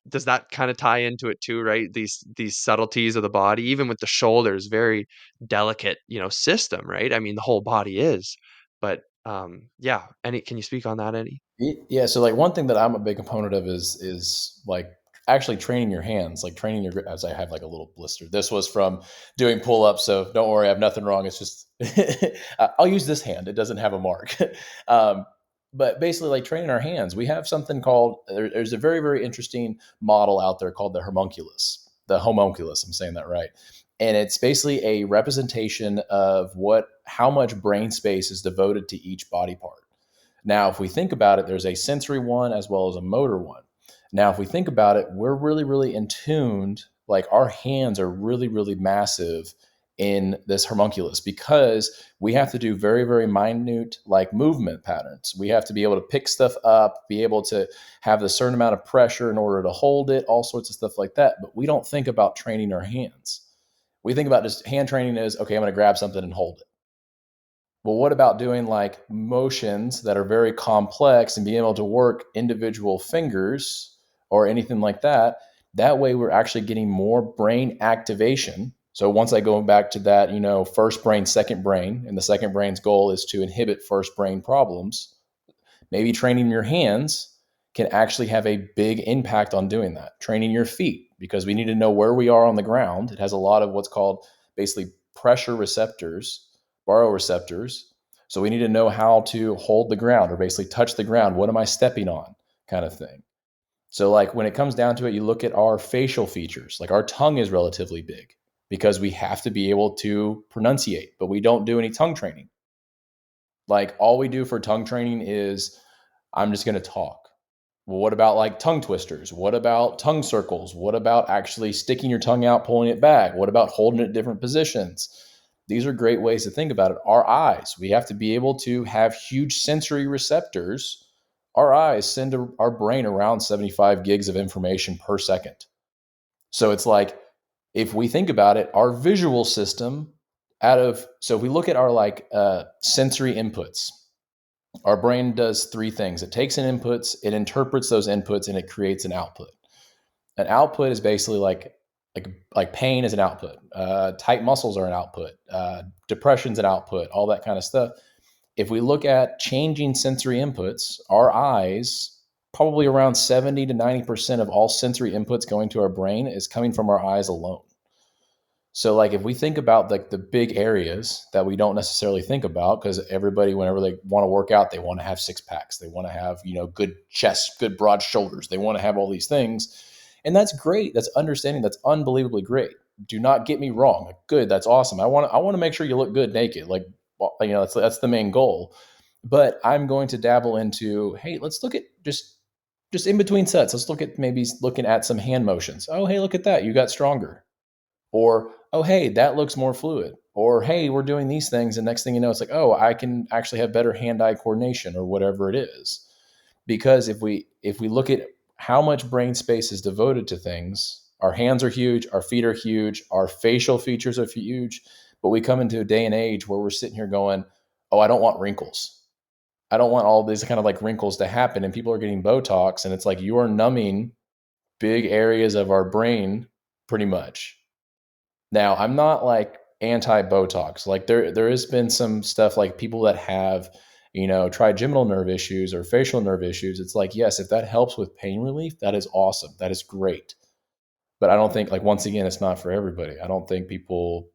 Does that kind of tie into it too, right? These subtleties of the body, even with the shoulders, very delicate, system, right? I mean, the whole body is, but yeah. Can you speak on that any? Yeah, so like one thing that I'm a big component of is like actually training your hands, like training your as I have like a little blister. This was from doing pull-ups, so don't worry, I have nothing wrong. It's just I'll use this hand. It doesn't have a mark. um, but basically, like training our hands, we have something called there's a very very interesting model out there called the homunculus. The homunculus, I'm saying that right. And it's basically a representation of how much brain space is devoted to each body part. Now, if we think about it, there's a sensory one as well as a motor one. Now, if we think about it, we're really, really in tuned. Like our hands are really, really massive in this homunculus because we have to do very, very minute like movement patterns. We have to be able to pick stuff up, be able to have a certain amount of pressure in order to hold it, all sorts of stuff like that. But we don't think about training our hands. We think about just hand training as okay, I'm going to grab something and hold it. Well, what about doing like motions that are very complex and being able to work individual fingers or anything like that? That way, we're actually getting more brain activation. So once I go back to that, first brain, second brain, and the second brain's goal is to inhibit first brain problems. Maybe training your hands can actually have a big impact on doing that. Training your feet, because we need to know where we are on the ground. It has a lot of what's called basically pressure receptors, baroreceptors. So we need to know how to hold the ground or basically touch the ground. What am I stepping on? Kind of thing. So, like when it comes down to it, you look at our facial features, like our tongue is relatively big because we have to be able to pronunciate, but we don't do any tongue training. Like all we do for tongue training is I'm just going to talk. Well, what about like tongue twisters? What about tongue circles? What about actually sticking your tongue out, pulling it back? What about holding it at different positions? These are great ways to think about it. Our eyes, we have to be able to have huge sensory receptors. Our eyes send to our brain around 75 gigs of information per second. So it's like, if we think about it, our visual system so if we look at our like sensory inputs, our brain does three things. It takes in inputs, it interprets those inputs, and it creates an output. An output is basically like pain is an output. Tight muscles are an output. Depression's an output. All that kind of stuff. If we look at changing sensory inputs, our eyes, probably around 70 to 90% of all sensory inputs going to our brain is coming from our eyes alone. So like if we think about like the big areas that we don't necessarily think about, because everybody, whenever they want to work out, they want to have six packs, they want to have, good chest, good broad shoulders, they want to have all these things. And that's great. That's understanding. That's unbelievably great. Do not get me wrong. Like, good. That's awesome. I want to make sure you look good naked. Like, that's the main goal. But I'm going to dabble into, hey, let's look at just in between sets. Let's look at maybe looking at some hand motions. Oh, hey, look at that. You got stronger. Or, oh, hey, that looks more fluid. Or, hey, we're doing these things. And next thing you know, it's like, oh, I can actually have better hand-eye coordination or whatever it is. Because if we look at how much brain space is devoted to things, our hands are huge, our feet are huge, our facial features are huge, but we come into a day and age where we're sitting here going, oh, I don't want wrinkles. I don't want all these kind of like wrinkles to happen. And people are getting Botox, and it's like you are numbing big areas of our brain pretty much. Now, I'm not like anti Botox. Like there has been some stuff like people that have, trigeminal nerve issues or facial nerve issues. It's like, yes, if that helps with pain relief, that is awesome. That is great. But I don't think, like, once again, it's not for everybody. I don't think people,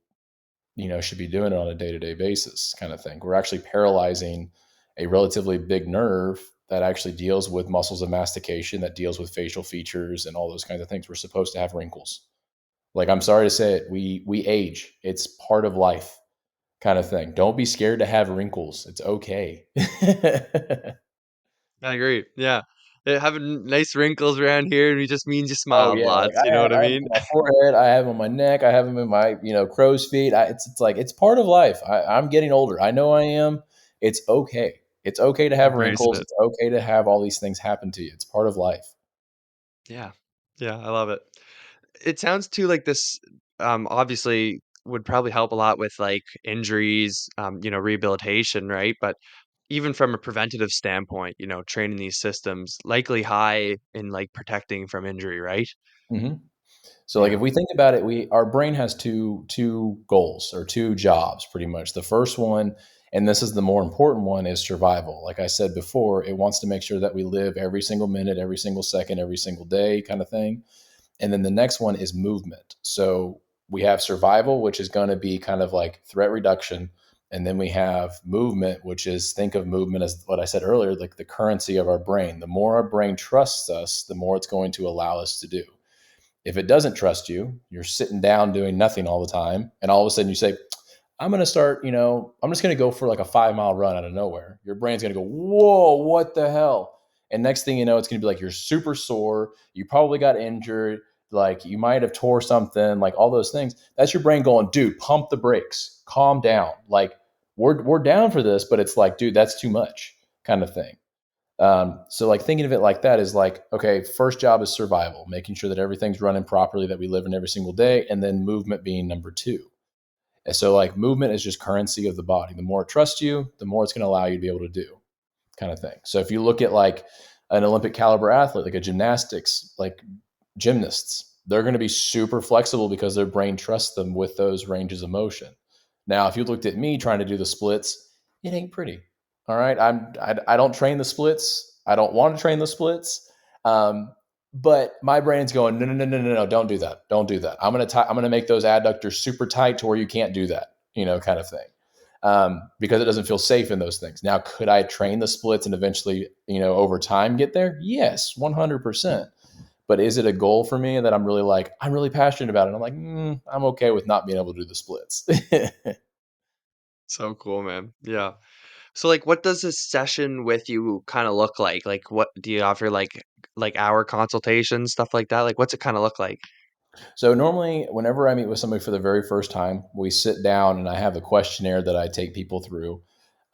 should be doing it on a day-to-day basis kind of thing. We're actually paralyzing a relatively big nerve that actually deals with muscles of mastication, that deals with facial features and all those kinds of things. We're supposed to have wrinkles. Like, I'm sorry to say it, we age. It's part of life, kind of thing. Don't be scared to have wrinkles. It's okay. I agree. Yeah. Having nice wrinkles around here just means you Oh smiled yeah, like lots. You know what I I have mean? them on my forehead, I have them on my neck, I have them in my crow's feet. It's like it's part of life. I'm getting older. I know I am. It's okay. It's okay to have Embracing wrinkles. it. It's okay to have all these things happen to you. It's part of life. Yeah. Yeah, I love it. It sounds too like this, obviously would probably help a lot with, like, injuries, rehabilitation, right? But even from a preventative standpoint, training these systems likely high in, like, protecting from injury, right? hmm So like Yeah. if we think about it, we our brain has two goals or two jobs pretty much. The first one, and this is the more important one, is survival. Like I said before, it wants to make sure that we live every single minute, every single second, every single day kind of thing. And then the next one is movement. So we have survival, which is going to be kind of like threat reduction. And then we have movement, which is, think of movement as what I said earlier, like the currency of our brain. The more our brain trusts us, the more it's going to allow us to do. If it doesn't trust you, you're sitting down doing nothing all the time. And all of a sudden you say, I'm going to start, I'm just going to go for like a 5 mile run out of nowhere. Your brain's going to go, whoa, what the hell? And next thing you know, it's going to be like you're super sore. You probably got injured. Like you might have tore something, like all those things. That's your brain going, dude, pump the brakes, calm down. Like we're down for this, but it's like, dude, that's too much kind of thing. So like thinking of it like that is like, okay, first job is survival, making sure that everything's running properly, that we live in every single day. And then movement being number two. And so like movement is just currency of the body. The more it trusts you, the more it's going to allow you to be able to do kind of thing. So if you look at like an Olympic caliber athlete, like a gymnastics, like gymnasts, they're going to be super flexible because their brain trusts them with those ranges of motion. Now, if you looked at me trying to do the splits, it ain't pretty. All right. I don't train the splits. I don't want to train the splits. Um, but my brain's going, no, no, no, no, no, no, don't do that. Don't do that. I'm going to make those adductors super tight to where you can't do that, kind of thing. Because it doesn't feel safe in those things. Now, could I train the splits and eventually, over time get there? Yes, 100%. But is it a goal for me that I'm really passionate about it? I'm like, I'm okay with not being able to do the splits. So cool, man. Yeah. So, like, what does a session with you kinda look like? Like, what do you offer, like, hour consultations, stuff like that? Like, what's it kinda look like? So normally, whenever I meet with somebody for the very first time, we sit down and I have a questionnaire that I take people through.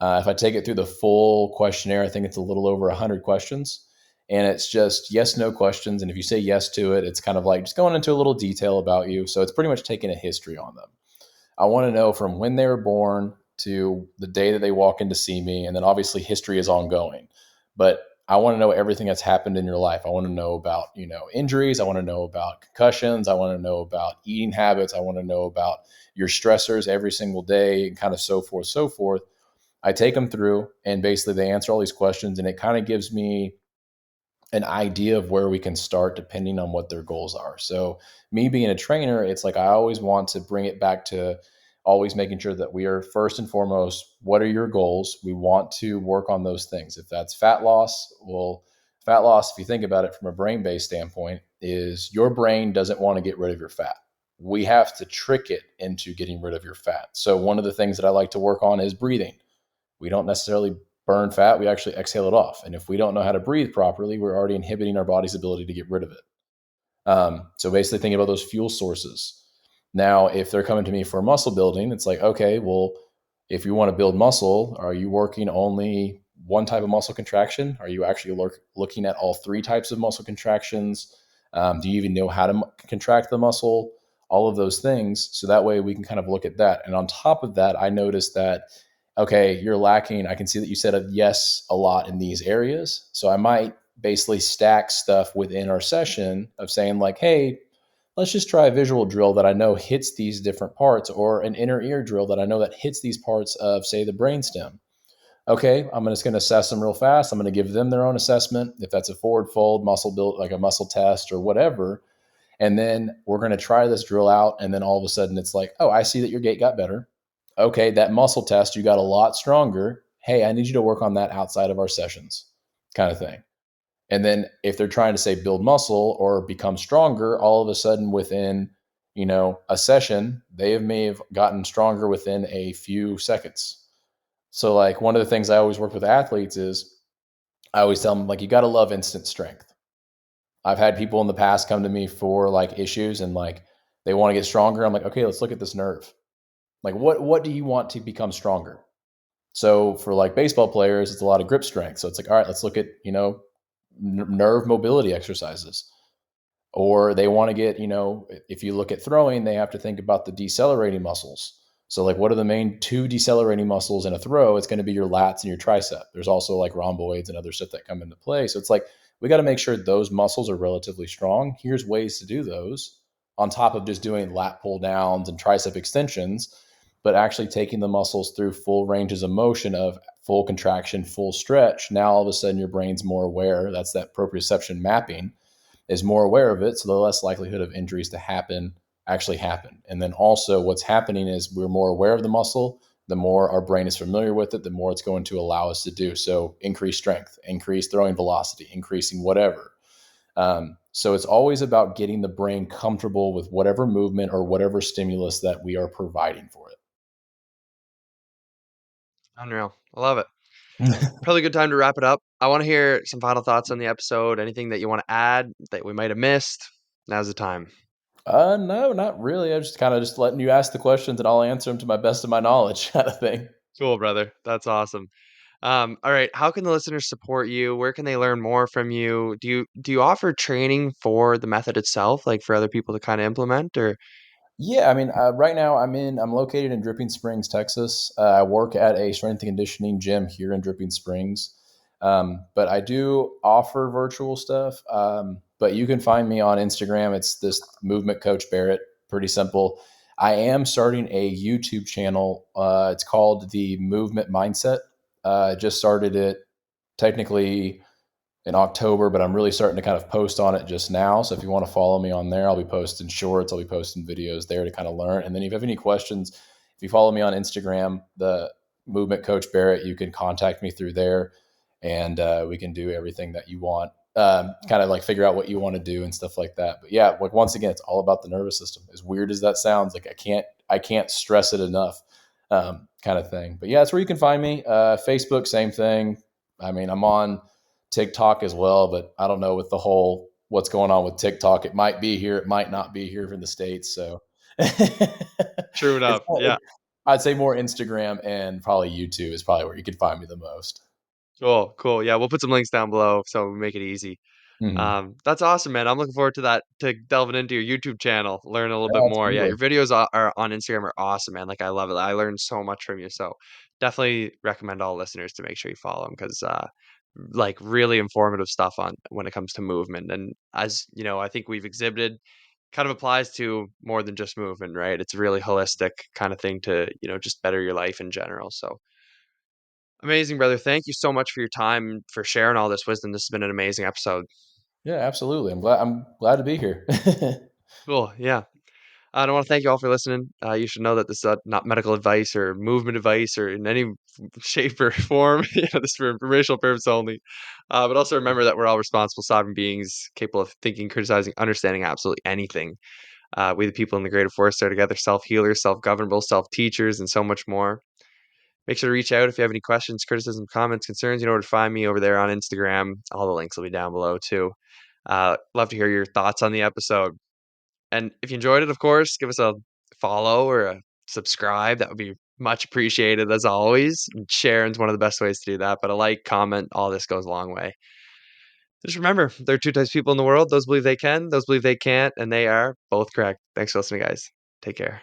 If I take it through the full questionnaire, I think it's a little over 100 questions. And it's just yes, no questions. And if you say yes to it, it's kind of like just going into a little detail about you. So it's pretty much taking a history on them. I want to know from when they were born to the day that they walk in to see me. And then obviously history is ongoing. But I want to know everything that's happened in your life. I want to know about, injuries. I want to know about concussions. I want to know about eating habits. I want to know about your stressors every single day and kind of so forth, so forth. I take them through and basically they answer all these questions and it kind of gives me an idea of where we can start depending on what their goals are. So, me being a trainer, it's like I always want to bring it back to always making sure that we are first and foremost, what are your goals? We want to work on those things. If that's fat loss, well, fat loss, if you think about it from a brain based standpoint, is your brain doesn't want to get rid of your fat. We have to trick it into getting rid of your fat. So, one of the things that I like to work on is breathing. We don't necessarily burn fat, we actually exhale it off. And if we don't know how to breathe properly, we're already inhibiting our body's ability to get rid of it. So basically, thinking about those fuel sources. Now, if they're coming to me for muscle building, it's like, okay, well, if you want to build muscle, are you working only one type of muscle contraction? Are you actually looking at all three types of muscle contractions? Do you even know how to contract the muscle? All of those things. So that way we can kind of look at that. And on top of that, I noticed that, okay, you're lacking. I can see that you said a yes a lot in these areas. So I might basically stack stuff within our session of saying, like, hey, let's just try a visual drill that I know hits these different parts, or an inner ear drill that I know that hits these parts of, say, the brainstem. Okay, I'm just going to assess them real fast. I'm going to give them their own assessment. If that's a forward fold, muscle build, like a muscle test or whatever. And then we're going to try this drill out. And then all of a sudden it's like, oh, I see that your gait got better. Okay, that muscle test, you got a lot stronger. Hey, I need you to work on that outside of our sessions, kind of thing. And then if they're trying to say build muscle or become stronger, all of a sudden within, a session, may have gotten stronger within a few seconds. So like one of the things I always work with athletes is I always tell them, like, you got to love instant strength. I've had people in the past come to me for like issues and like they want to get stronger. I'm like, okay, let's look at this nerve. Like what do you want to become stronger? So for like baseball players, it's a lot of grip strength. So it's like, all right, let's look at, nerve mobility exercises. Or they want to get, if you look at throwing, they have to think about the decelerating muscles. So like what are the main two decelerating muscles in a throw? It's going to be your lats and your tricep. There's also like rhomboids and other stuff that come into play. So it's like we got to make sure those muscles are relatively strong. Here's ways to do those on top of just doing lat pull downs and tricep extensions, but actually taking the muscles through full ranges of motion of full contraction, full stretch. Now all of a sudden your brain's more aware. That's that proprioception mapping, is more aware of it, so the less likelihood of injuries to happen actually happen. And then also what's happening is we're more aware of the muscle, the more our brain is familiar with it, the more it's going to allow us to do. So increase strength, increase throwing velocity, increasing whatever. So it's always about getting the brain comfortable with whatever movement or whatever stimulus that we are providing for Unreal. I love it. it. Probably a good time to wrap it up. I want to hear some final thoughts on the episode. Anything that you want to add that we might have missed? Now's the time. No, not really. I just kind of just letting you ask the questions and I'll answer them to my best of my knowledge, kind of thing. Cool, brother. That's awesome. All right. How can the listeners support you? Where can they learn more from you? Do you offer training for the method itself, like for other people to kind of implement, or Yeah, I mean, right now I'm located in Dripping Springs, Texas. I work at a strength and conditioning gym here in Dripping Springs, but I do offer virtual stuff. But you can find me on Instagram. It's this movement coach Barrett. Pretty simple. I am starting a YouTube channel. It's called the Movement Mindset. I just started it technically in October, but I'm really starting to kind of post on it just now. So if you want to follow me on there, I'll be posting shorts, I'll be posting videos there to kind of learn. And then if you have any questions, if you follow me on Instagram, the Movement Coach Barrett, you can contact me through there, and we can do everything that you want. Kind of like figure out what you want to do and stuff like that. But yeah, like once again, it's all about the nervous system. As weird as that sounds, like I can't stress it enough, kind of thing. But yeah, that's where you can find me. Facebook, same thing. I mean, I'm on TikTok as well, but I don't know with the whole what's going on with TikTok. It might be here, it might not be here in the States. So true it's enough? Yeah. I'd say more Instagram and probably YouTube is probably where you could find me the most. Cool, cool. Yeah, we'll put some links down below so we make it easy. Mm-hmm. That's awesome, man. I'm looking forward to that, to delving into your YouTube channel, learn a little bit Yeah, more. Yeah, your absolutely. videos are on Instagram are awesome, man. Like I love it. I learned so much from you. So definitely recommend all listeners to make sure you follow him because like really informative stuff on when it comes to movement. And as you know, I think we've exhibited kind of applies to more than just movement, right? It's a really holistic kind of thing to, just better your life in general. So Amazing, brother. Thank you so much for your time and for sharing all this wisdom. This has been an amazing episode. Yeah, absolutely. I'm glad to be here. Cool. Yeah. I want to thank you all for listening. You should know that this is not medical advice or movement advice or in any shape or form. This is for informational purpose only. But also remember that we're all responsible, sovereign beings capable of thinking, criticizing, understanding absolutely anything. We, the people in the greater forest, are together self healers, self governable, self teachers, and so much more. Make sure to reach out if you have any questions, criticism, comments, concerns. You know where to find me over there on Instagram. All the links will be down below too. Love to hear your thoughts on the episode. And if you enjoyed it, of course, give us a follow or a subscribe. That would be much appreciated as always. And sharing's one of the best ways to do that. But a like, comment, all this goes a long way. Just remember, there are two types of people in the world: those believe they can, those believe they can't, and they are both correct. Thanks for listening, guys. Take care.